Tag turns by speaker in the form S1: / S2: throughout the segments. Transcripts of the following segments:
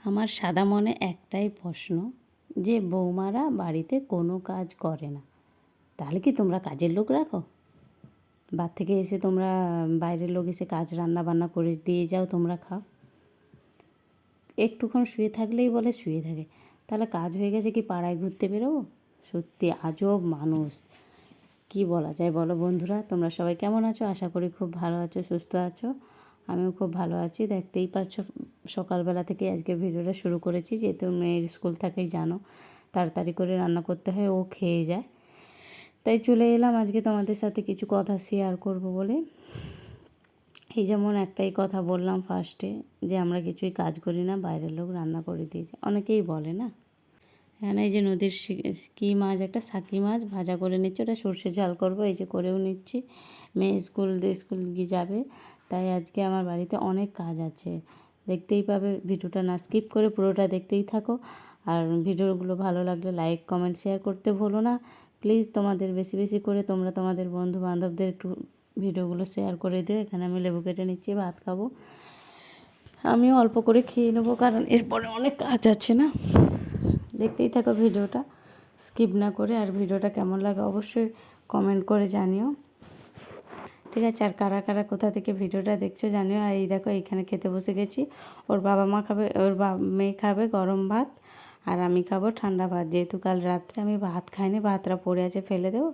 S1: আমার সাদা মনে একটাই প্রশ্ন, যে বৌমারা বাড়িতে কোনো কাজ করে না, তাহলে কি তোমরা কাজের লোক রাখো? বাড়ি থেকে এসে তোমরা বাইরের লোক এসে কাজ রান্না বান্না করে দিয়ে যাও, তোমরা খাও। একটুক্ষণ শুয়ে থাকলেই বলে শুয়ে থাকে, তাহলে কাজ হয়ে গেছে কি পাড়ায় ঘুরতে বেরোবো? সত্যি আজব মানুষ, কি বলা যায় বলো বন্ধুরা? তোমরা সবাই কেমন আছো? আশা করি খুব ভালো আছো, সুস্থ আছো। আমিও খুব ভালো আছি। দেখতেই পাচ্ছ সকালবেলা থেকে আজকে ভিডিওটা শুরু করেছি, যেহেতু মেয়ের স্কুল থেকেই জানো তাড়াতাড়ি করে রান্না করতে হয়, ও খেয়ে যায়। তাই চলে এলাম আজকে তোমাদের সাথে কিছু কথা শেয়ার করব বলে। এই যেমন একটাই কথা বললাম ফার্স্টে, যে আমরা কিছুই কাজ করি না, বাইরের লোক রান্না করে দিয়েছে, অনেকেই বলে না। হ্যাঁ, এই যে নদীর কি মাছ, একটা সাকি মাছ ভাজা করে নিচ্ছি, ওটা সর্ষে ঝাল করবো, এই যে করেও নিচ্ছি। মেয়ে স্কুল গিয়ে যাবে, তাই আজকে আমার বাড়িতে অনেক কাজ আছে। দেখতেই পাবে, ভিডিওটা না স্কিপ করে পুরোটা দেখতেই থাকো। আর ভিডিওগুলো ভালো লাগলে লাইক কমেন্ট শেয়ার করতে ভুলো না প্লিজ। তোমাদের বেশি বেশি করে তোমরা তোমাদের বন্ধু বান্ধবদের একটু ভিডিওগুলো শেয়ার করে দিও। এখানে আমি লেবু কেটে নিচ্ছি, ভাত খাবো। আমিও অল্প করে খেয়ে নেবো, কারণ এরপরে অনেক কাজ আছে না। দেখতেই থাকো ভিডিওটা স্কিপ না করে। আর ভিডিওটা কেমন লাগে অবশ্যই কমেন্ট করে জানিও, ঠিক আছে? আর কারা কারা কোথা থেকে ভিডিওটা দেখছো জানিও। আর এই দেখো, এইখানে খেতে বসে গেছি। ওর বাবা মা খাবে, ওর মেয়ে খাবে গরম ভাত, আর আমি খাবো ঠান্ডা ভাত। যেহেতু কাল রাত্রে আমি ভাত খাইনি, ভাতটা পড়ে আছে ফেলে দেবো,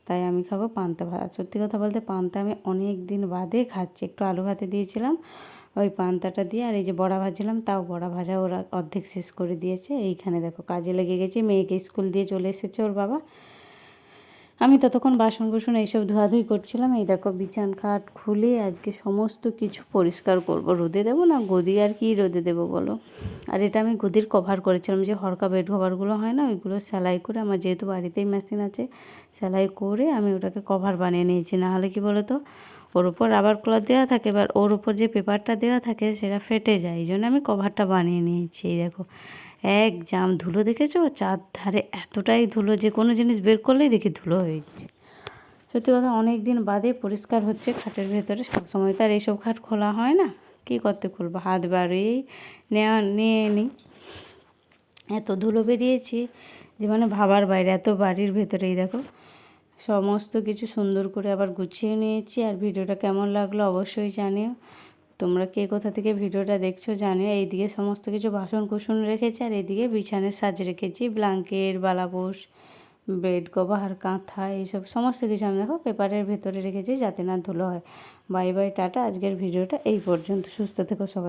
S1: তাই আমি খাবো পান্তা ভাত। সত্যি কথা বলতে পান্তা আমি অনেক দিন বাদে খাচ্ছি। একটু আলু ভাতে দিয়েছিলাম, ওই পান্তাটা দিয়ে। আর এই যে বড়া ভাজছিলাম, তাও বড়া ভাজা ওরা অর্ধেক শেষ করে দিয়েছে। এইখানে দেখো কাজে লেগে গেছি, মেয়েকে স্কুল দিয়ে চলে এসেছে ওর বাবা। আমি ততক্ষণ বাসন কুসন এইসব ধোয়াধুয়ি করছিলাম। এই দেখো বিছান খাট খুলে আজকে সমস্ত কিছু পরিষ্কার করব। রোদে দেবো না, গদি আর কি রোদে দেবো বলো? আর এটা আমি গদির কভার করেছিলাম, যে হরকা বেড কভারগুলো হয় না, ওইগুলো সেলাই করে, আমার যেহেতু বাড়িতেই মেশিন আছে, সেলাই করে আমি ওটাকে কভার বানিয়ে নিয়েছি। নাহলে কি বলো তো, ওর উপর রাবার ক্লথ দেওয়া থাকে, এবার ওর উপর যে পেপারটা দেওয়া থাকে সেটা ফেটে যায়, এই জন্য আমি কভারটা বানিয়ে নিয়েছি। এই দেখো এক জাম ধুলো, দেখেছো চারধারে এতটাই ধুলো, যে কোনো জিনিস বের করলেই দেখি ধুলো হয়েছে। সত্যি কথা, অনেক দিন বাদে পরিষ্কার হচ্ছে খাটের ভেতরে। সবসময় তো আর এইসব খাট খোলা হয় না, কী করতে খুলবো, হাত বাড়িয়েই নিয়ে নিই। এত ধুলো বেরিয়েছে যে মানে ভাবার বাইরে, এত বাড়ির ভেতরেই দেখো সমস্ত কিছু সুন্দর করে আবার গুছিয়ে নিয়েছি। আর ভিডিওটা কেমন লাগলো অবশ্যই জানিও। তোমরা কে কোথা থেকে ভিডিওটা দেখছো জানিও। এইদিকে সমস্ত কিছু বাসন কুসন রেখেছি, আর এইদিকে বিছানের সাজ রেখেছি, ব্ল্যাঙ্কেট, বালাপোষ, বেড কভার, কাঁথা, এইসব সমস্ত কিছু আমি দেখো পেপারের ভেতরে রেখেছি, যাতে না ধুলো হয়। Bye bye, tata. আজকের ভিডিওটা এই পর্যন্ত, সুস্থ থেকো সবাই।